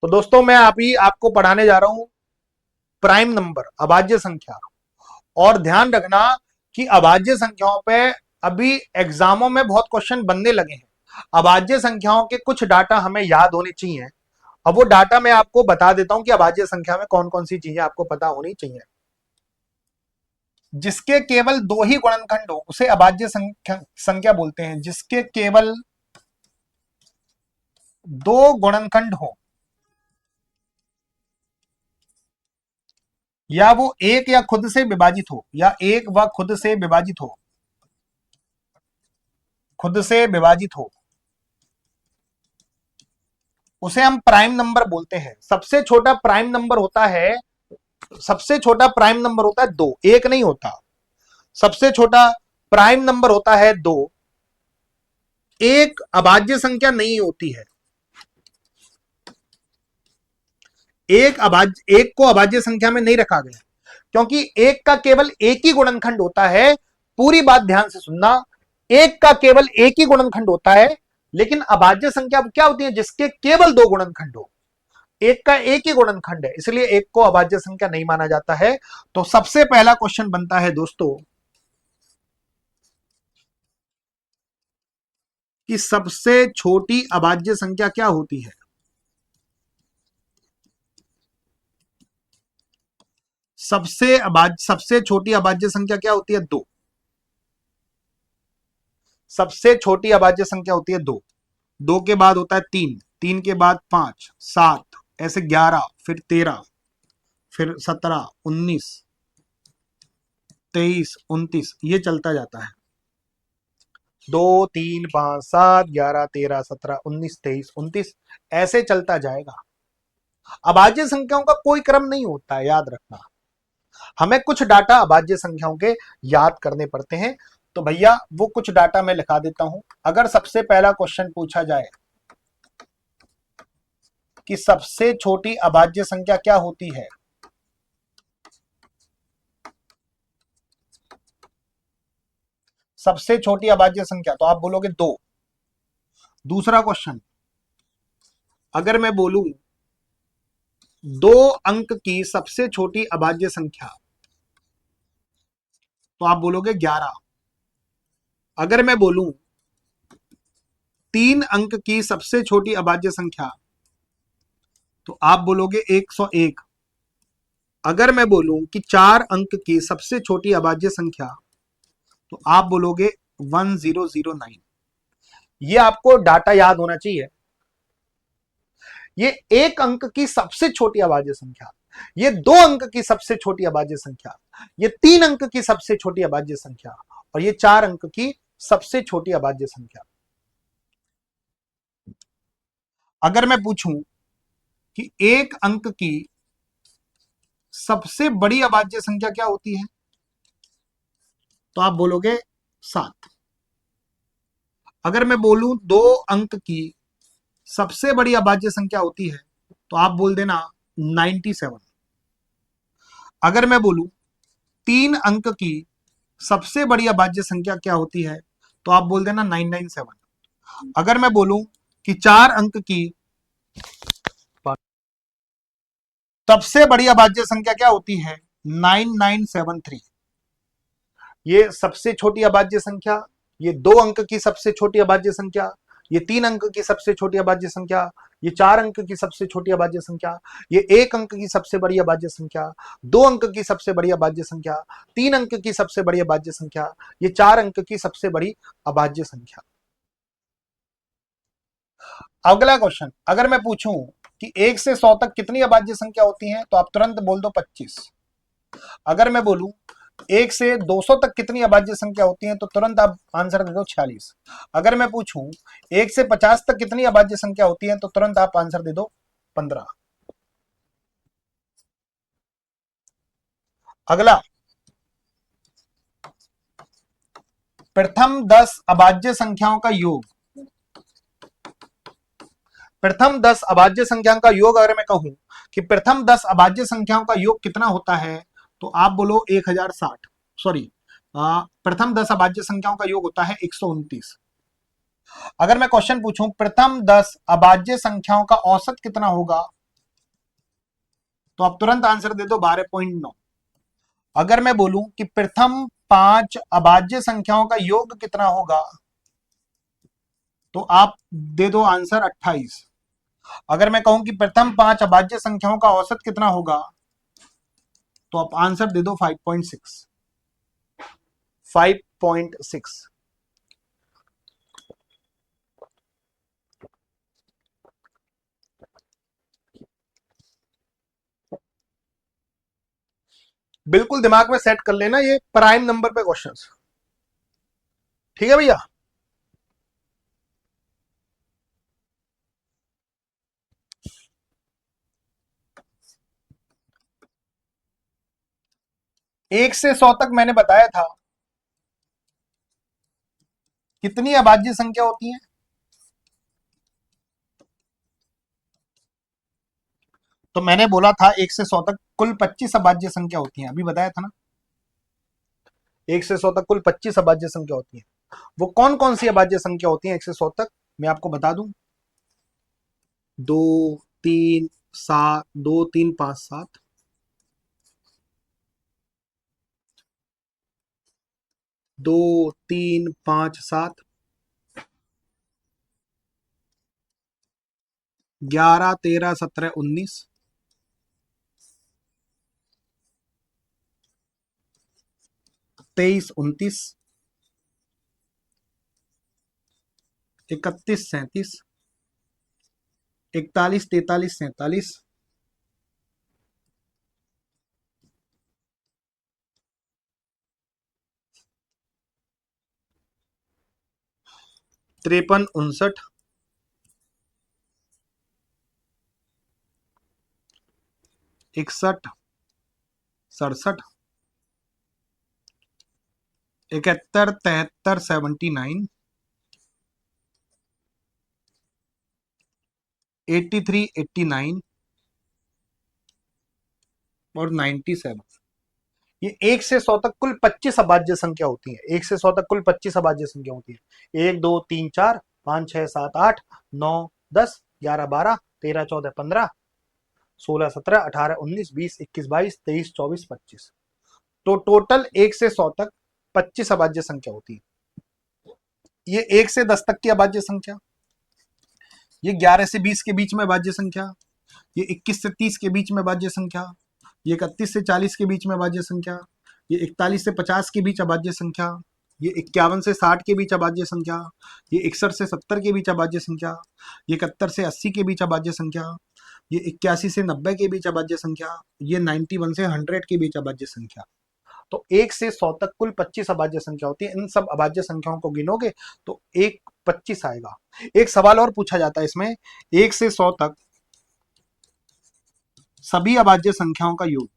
तो दोस्तों मैं अभी आपको पढ़ाने जा रहा हूं प्राइम नंबर, अभाज्य संख्या। और ध्यान रखना कि अभाज्य संख्याओं पे अभी एग्जामों में बहुत क्वेश्चन बनने लगे हैं। अभाज्य संख्याओं के कुछ डाटा हमें याद होने चाहिए। अब वो डाटा मैं आपको बता देता हूं कि अभाज्य संख्या में कौन कौन सी चीजें आपको पता होनी चाहिए। जिसके केवल दो ही गुणनखंड हो उसे अभाज्य संख्या बोलते हैं। जिसके केवल दो गुणनखंड हो, या वो एक या खुद से विभाजित हो, या एक व खुद से विभाजित हो, खुद से विभाजित हो, उसे हम प्राइम नंबर बोलते हैं। सबसे छोटा प्राइम नंबर होता है, सबसे छोटा प्राइम नंबर होता है दो, एक नहीं होता। सबसे छोटा प्राइम नंबर होता है दो। एक अभाज्य संख्या नहीं होती है। एक को अभाज्य संख्या में नहीं रखा गया, क्योंकि एक का केवल एक ही गुणनखंड होता है। पूरी बात ध्यान से सुनना, एक का केवल एक ही गुणनखंड होता है, लेकिन अभाज्य संख्या क्या होती है? जिसके केवल दो गुणनखंड हो। एक का एक ही गुणनखंड है, इसलिए एक को अभाज्य संख्या नहीं माना जाता है। तो सबसे पहला क्वेश्चन बनता है दोस्तों कि सबसे छोटी अभाज्य संख्या क्या होती है? सबसे छोटी अभाज्य संख्या क्या होती है? दो। सबसे छोटी अभाज्य संख्या होती है दो। दो के बाद होता है तीन, तीन के बाद पांच, सात, ऐसे 11, फिर 13, फिर 17, 19, 23, 29, ये चलता जाता है। 2, 3, 5, 7, 11, 13, 17, 19, 23, 29, ऐसे चलता जाएगा। अभाज्य संख्याओं का कोई क्रम नहीं होता है, याद रखना। हमें कुछ डाटा अभाज्य संख्याओं के याद करने पड़ते हैं। तो भैया वो कुछ डाटा मैं लिखा देता हूं। अगर सबसे पहला क्वेश्चन पूछा जाए कि सबसे छोटी अभाज्य संख्या क्या होती है, सबसे छोटी अभाज्य संख्या, तो आप बोलोगे दो। दूसरा क्वेश्चन, अगर मैं बोलूं दो अंक की सबसे छोटी अभाज्य संख्या, तो आप बोलोगे 11। अगर मैं बोलूं तीन अंक की सबसे छोटी अभाज्य संख्या, तो आप बोलोगे 101। अगर मैं बोलूं कि चार अंक की सबसे छोटी अभाज्य संख्या, तो आप बोलोगे 1009। ये आपको डाटा याद होना चाहिए। ये एक अंक की सबसे छोटी अभाज्य संख्या, ये दो अंक की सबसे छोटी अभाज्य संख्या, ये तीन अंक की सबसे छोटी अभाज्य संख्या, और ये चार अंक की सबसे छोटी अभाज्य संख्या। अगर मैं पूछूं कि एक अंक की सबसे बड़ी अभाज्य संख्या क्या होती है, तो आप बोलोगे 7। अगर मैं बोलूं दो अंक की सबसे बड़ी अभाज्य संख्या होती है, तो आप बोल देना 97। अगर मैं बोलूं तीन अंक की सबसे बड़ी अभाज्य संख्या क्या होती है, तो आप बोल देना 997। अगर मैं बोलूं कि चार अंक की सबसे बड़ी अभाज्य संख्या क्या होती है, 9973। ये सबसे छोटी अभाज्य संख्या, ये दो अंक की सबसे छोटी अभाज्य संख्या, ये तीन अंक की सबसे छोटी अभाज्य संख्या, ये चार अंक की सबसे छोटी अभाज्य संख्या, ये एक अंक की सबसे बड़ी अभाज्य संख्या, दो अंक की सबसे बड़ी अभाज्य संख्या, तीन अंक की सबसे बड़ी अभाज्य संख्या, ये चार अंक की सबसे बड़ी अभाज्य संख्या। अगला क्वेश्चन, अगर मैं पूछूं कि 1 से 100 तक कितनी अभाज्य संख्या होती है, तो आप तुरंत बोल दो 25। अगर मैं बोलूं 1 से 200 तक कितनी अभाज्य संख्या होती है, तो तुरंत आप आंसर दे दो 46। अगर मैं पूछूं 1 से 50 तक कितनी अभाज्य संख्या होती है, तो तुरंत आप आंसर दे दो 15। अगला, प्रथम 10 अभाज्य संख्याओं का योग, प्रथम 10 अभाज्य संख्याओं का योग अगर मैं कहूं कि प्रथम 10 अभाज्य संख्याओं का योग कितना होता है, तो आप बोलो 1060। सॉरी, प्रथम 10 अभाज्य संख्याओं का योग होता है 129। अगर मैं क्वेश्चन पूछूं प्रथम 10 अभाज्य संख्याओं का औसत कितना होगा, तो आप तुरंत आंसर दे दो 12.9। अगर मैं बोलूं कि प्रथम 5 अभाज्य संख्याओं का योग कितना होगा, तो आप दे दो आंसर 28। अगर मैं कहूं कि प्रथम 5 अभाज्य संख्याओं का औसत कितना होगा, तो आप आंसर दे दो 5.6। 5.6। बिल्कुल दिमाग में सेट कर लेना, ये प्राइम नंबर पे क्वेश्चंस। ठीक है भैया। एक से 100 तक मैंने बताया था कितनी अभाज्य संख्या होती है। तो मैंने बोला था 1 से 100 तक कुल 25 अभाज्य संख्या होती हैं, अभी बताया था ना। 1 से 100 तक कुल 25 अभाज्य संख्या होती है। वो कौन कौन सी अभाज्य संख्या होती है 1 से 100 तक, मैं आपको बता दूं। 2 3 7, 2 3 5 7, 2 3 5 7, 11 13 17 19, 23 29, 31 37, 41 43 47, 53 59, 61 67, 71 73 79, 83 89 और 97। ये 1 से 100 तक कुल 25 अभाज्य संख्या होती है। 1 से 100 तक कुल 25 अभाज्य संख्या होती है। 1 2 3 4 5 6 7 8 9 10 11 12 13 14 15 16 17 18 19 20 21 22 23 24 25। तो टोटल 1 से 100 तक 25 अभाज्य संख्या होती है। ये 1 से 10 तक की अभाज्य संख्या, ये 11 से 20 के बीच में अभाज्य संख्या, ये 21 से 30 के बीच में अभाज्य संख्या, ये 31 से 40 के बीच में अभाज्य संख्या, ये 41 से 50 के बीच अभाज्य संख्या, ये 51 से 60 के बीच अभाज्य संख्या, ये 61 से 70 के बीच अभाज्य संख्या, ये 71 से 80 के बीच अभाज्य संख्या, ये 81 से 90 के बीच अभाज्य संख्या, ये 91 से 100 के बीच अभाज्य संख्या। तो 1 से 100 तक कुल 25 अभाज्य संख्या होती है। इन सब अभाज्य संख्याओं को गिनोगे तो 25 आएगा। एक सवाल और पूछा जाता है इसमें, 1 से 100 तक सभी अभाज्य संख्याओं का योग।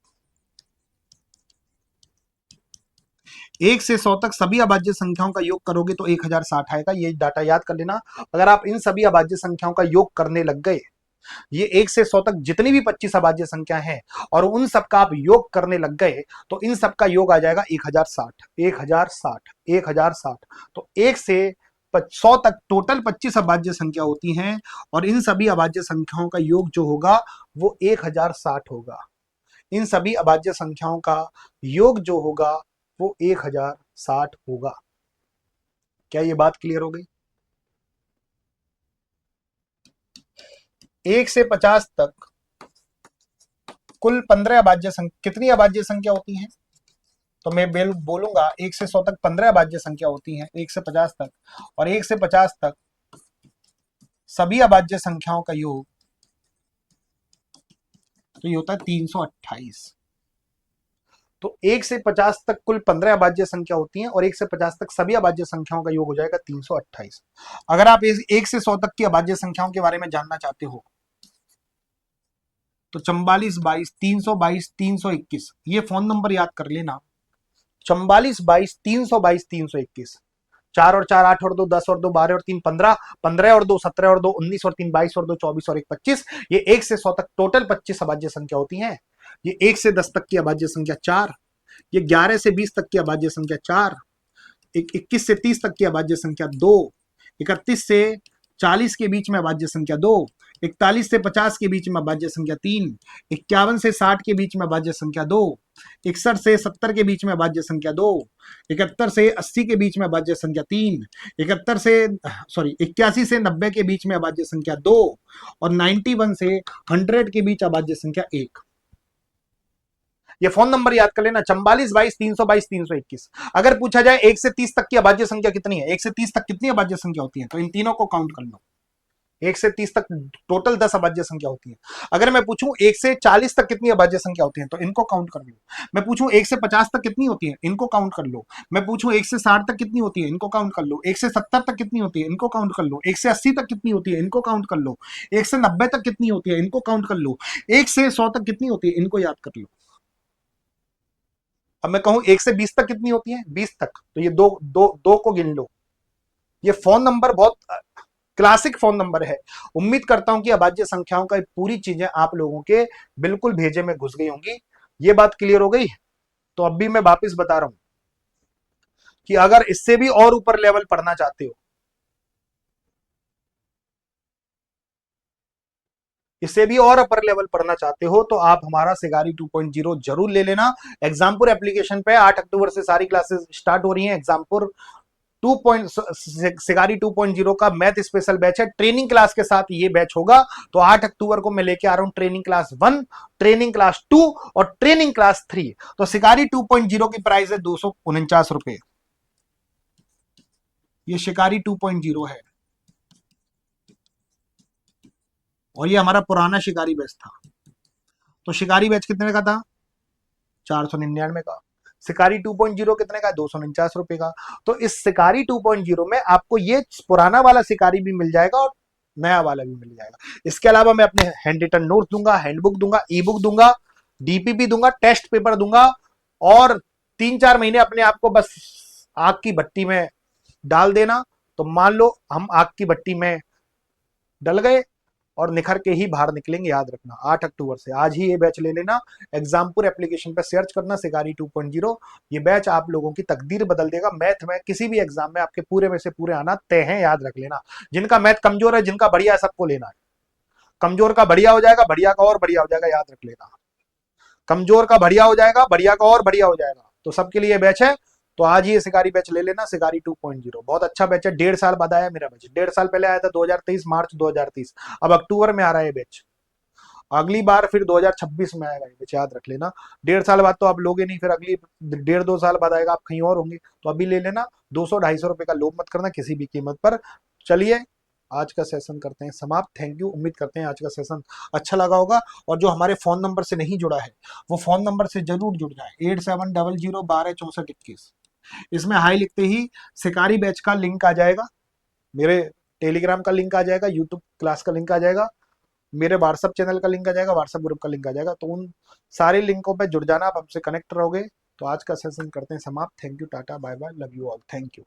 1 से 100 तक सभी अभाज्य संख्याओं का योग करोगे तो 1060 आएगा। ये डाटा याद कर लेना। अगर आप इन सभी अभाज्य संख्याओं का योग करने लग गए, ये 1 से 100 तक जितनी भी 25 अभाज्य संख्या है और उन सब का आप योग करने लग गए, तो इन सब का योग आ जाएगा 1060 1060 1060। तो 1 से 100 तक टोटल 25 अभाज्य संख्या होती हैं और इन सभी अभाज्य संख्याओं का योग जो होगा वो 1060 होगा। इन सभी अभाज्य संख्याओं का योग जो होगा वो 1060 होगा। क्या ये बात क्लियर हो गई? 1 से 50 तक कुल 15 अभाज्य संख्या, कितनी अभाज्य संख्या होती हैं? तो मैं बोलूंगा 1 से 100 तक 15 अभाज्य संख्या होती हैं 1 से 50 तक, और 1 से 50 तक सभी अभाज्य संख्याओं का योग तो ये होता है 328। तो 1 से 50 तक कुल 15 अभाज्य संख्या होती हैं और 1 से 50 तक सभी अभाज्य संख्याओं का योग हो जाएगा 328। अगर आप 1 से 100 तक की अभाज्य संख्याओं के बारे में जानना चाहते हो तो 44 22 322 321 ये फोन नंबर याद कर लेना। 44 22 322 321। 4 और 4 8 और 2 10 और 2 12 और 3 15, 15 और 2 17 और 2 19 और 3 22 और 2 24 और 1 25। ये 1 से 100 तक टोटल 25 अभाज्य संख्या होती हैं। ये 1 से 10 तक की अभाज्य संख्या 4, ये 11 से 20 तक की अभाज्य संख्या 4, 21 से 30 तक की अभाज्य संख्या 2, 31 से 40 के बीच में अभाज्य संख्या 2, 41 से 50 के बीच में अभाज्य संख्या 3, 51 से 60 के बीच में अभाज्य संख्या 2, 61 से 70 के बीच में अभाज्य संख्या 2, 71 से 80 के बीच में अभाज्य संख्या 3, 81 से 90 के बीच में अभाज्य संख्या 2 और 91 से 100 के बीच अभाज्य संख्या 1। ये फोन नंबर याद कर लेना, 4422 322 321। अगर पूछा जाए 1 से 30 तक की अभाज्य संख्या कितनी है, 1 से 30 तक कितनी अभाज्य संख्या होती है, तो इन तीनों को काउंट कर लो। 1 से 30 तक टोटल 10 अभाज्य संख्या होती है। अगर मैं पूछूं 1 से 40 तक कितनी अभाज्य संख्या होती है, तो इनको काउंट कर लो। मैं पूछूं 1 से 50 तक कितनी होती है, इनको काउंट कर लो। मैं पूछूं 1 से 60 तक कितनी होती है, इनको काउंट कर लो। 1 से 70 तक कितनी होती है, इनको काउंट कर लो। 1 से 80 तक कितनी होती है, इनको काउंट कर लो। 1 से 90 तक कितनी होती है, इनको काउंट कर लो। 1 से 100 तक कितनी होती है, इनको याद कर लो। अब मैं कहूं 1 से 20 तक कितनी होती है, 20 तक, तो ये दो दो दो को गिन लो। ये फोन नंबर बहुत क्लासिक फोन नंबर है। उम्मीद करता हूं कि अभाज्य संख्याओं का पूरी चीजें आप लोगों के बिल्कुल भेजे में घुस गई होंगी। ये बात क्लियर हो गई। तो अब भी मैं वापस बता रहा हूं कि अगर इससे भी और ऊपर लेवल पढ़ना चाहते हो, इससे भी और अपर लेवल पढ़ना चाहते हो, तो आप हमारा सिगारी 2.0 जरूर ले लेना। एग्जामपुर एप्लीकेशन पे 8 अक्टूबर से सारी क्लासेस स्टार्ट हो रही हैं। एग्जामपुर सिगारी 2.0 का मैथ स्पेशल बैच है, ट्रेनिंग क्लास के साथ ये बैच होगा। तो 8 अक्टूबर को मैं लेके आ रहा हूं ट्रेनिंग क्लास 1, ट्रेनिंग क्लास 2 और ट्रेनिंग क्लास 3। तो सिगारी 2.0 की प्राइस है 249 रुपए। ये शिकारी 2.0 है और ये हमारा पुराना शिकारी बैच था। तो शिकारी बैच कितने का था, 499 का। शिकारी 2.0 कितने का, 249 रुपए का। तो इस शिकारी 2.0 में आपको ये पुराना वाला शिकारी भी मिल जाएगा और नया वाला भी मिल जाएगा। इसके अलावा मैं अपने हैंड रिटन नोट दूंगा, हैंडबुक दूंगा, ई बुक दूंगा, डीपीपी दूंगा, टेस्ट पेपर दूंगा। और 3-4 महीने अपने आप को बस आग की भट्टी में डाल देना। तो मान लो हम आग की भट्टी में डल गए और निखर के ही बाहर निकलेंगे। याद रखना 8 अक्टूबर से आज ही ये बैच ले लेना। एग्जामपुर एप्लीकेशन पर सर्च करना शिकारी 2.0। ये बैच आप लोगों की तकदीर बदल देगा। मैथ में किसी भी एग्जाम में आपके पूरे में से पूरे आना तय है, याद रख लेना। जिनका मैथ कमजोर है, जिनका बढ़िया है, सबको लेना है। कमजोर का बढ़िया हो जाएगा, बढ़िया का और बढ़िया हो जाएगा, याद रख लेना। कमजोर का बढ़िया हो जाएगा, बढ़िया का और बढ़िया हो जाएगा। तो सबके लिए बैच है। तो आज ही ये शिकारी बैच ले लेना, शिकारी 2.0 बहुत अच्छा बैच है। 1.5 साल बाद आया मेरा बैच, 1.5 साल पहले आया था 2023 मार्च 2030। अब अक्टूबर में आ रहा है बैच, अगली बार फिर 2026 में आएगा ये बैच, याद रख लेना। 1.5 साल बाद तो आप लोगे नहीं, फिर अगली 1.5-2 साल बाद आएगा, आप कहीं और होंगे। तो अभी ले लेना, 200-250 रुपए का लोभ मत करना किसी भी कीमत पर। चलिए आज का सेशन करते हैं समाप्त। Thank you. उम्मीद करते हैं आज का सेशन अच्छा लगा होगा। और जो हमारे फोन नंबर से नहीं जुड़ा है, वो फोन नंबर से जरूर जुड़ जाए, 8700126421। इसमें हाई लिखते ही शिकारी बैच का लिंक आ जाएगा, मेरे टेलीग्राम का लिंक आ जाएगा, यूट्यूब क्लास का लिंक आ जाएगा, मेरे व्हाट्सअप चैनल का लिंक आ जाएगा, व्हाट्सअप ग्रुप का लिंक आ जाएगा। तो उन सारे लिंकों पे जुड़ जाना, आप हमसे कनेक्ट रहोगे। तो आज का सेशन करते हैं समाप्त। Thank you, tata, bye bye, love you all, thank you.